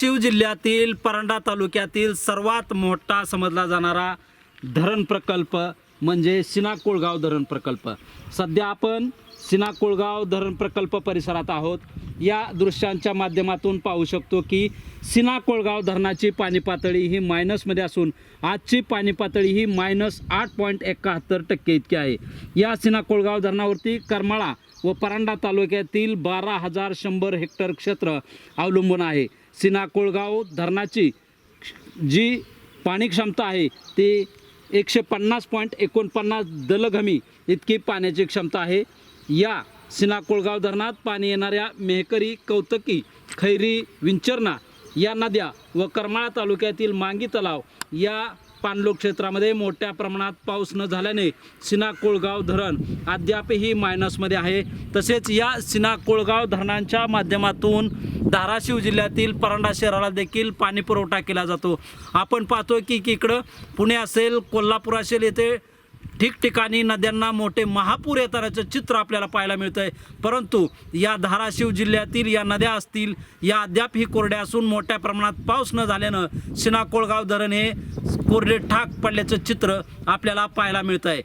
धाराशिव जिल्ह्यातील परंडा तालुक्यातील सर्वात मोठा समजला जाणारा धरण प्रकल्प म्हणजे सीना-कोळगाव धरण प्रकल्प। सध्या आपण सीना-कोळगाव धरण प्रकल्प परिसरात आहोत। या दृश्यांच्या माध्यमातून पाहू शकतो की सीना-कोळगाव धरणाची पाणी पातळी ही मायनसमध्ये असून आजची पाणी पातळी ही -8.71% इतकी आहे। या सीना-कोळगाव धरणावरती करमाळा व परंडा तालुक्यातील 12,100 हेक्टर क्षेत्र अवलंबून आहे। सीना-कोळगाव धरणाची जी पाणी क्षमता आहे ती 150.49 दलघमी इतकी पाण्याची क्षमता आहे। या सीना-कोळगाव धरणात पाणी येणाऱ्या मेहकरी, कौतकी, खैरी, विंचरणा या नद्या व करमाळा तालुक्यातील मांगी तलाव या पाणलोट क्षेत्रामध्ये मोठ्या प्रमाणात पाऊस न झाल्याने सीना-कोळगाव धरण अद्यापही मायनसमध्ये आहे। तसेच या सीना-कोळगाव धरणांच्या माध्यमातून धाराशिव जिल्ह्यातील परंडा शहराला देखील पाणी पुरवठा केला जातो। आपण पाहतो की इकडं पुणे असेल, कोल्हापूर असेल, येथे ठिकठिकाणी नद्यांना मोठे महापूर येतानाचं चित्र आपल्याला पाहायला मिळतं आहे। परंतु या धाराशिव जिल्ह्यातील या नद्या असतील या अद्यापही कोरड्या असून मोठ्या प्रमाणात पाऊस न झाल्यानं सीना-कोळगाव धरण हे कोरडे ठाक पडल्याचं चित्र आपल्याला पाहायला मिळतं आहे।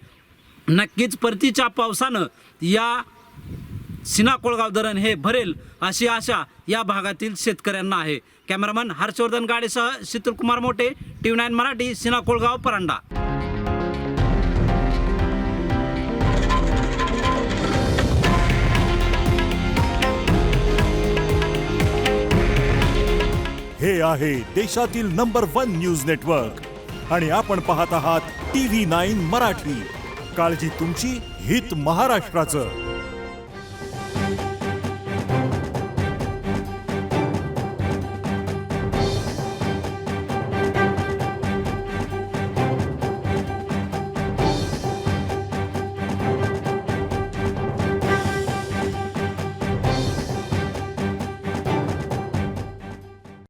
नक्कीच परतीच्या पावसानं या सीना-कोळगाव धरण हे भरेल अशी आशा या भागातील शेतकऱ्यांना आहे। कॅमेरामन हर्षवर्धन गाडेसह शीतलकुमार मोटे, TV9 मराठी, सीना-कोळगाव, परंडा। हे आहे देशातील नंबर 1 न्यूज नेटवर्क आणि आपण पाहत आहात TV9 मराठी। काळजी तुमची, हित महाराष्ट्राचं।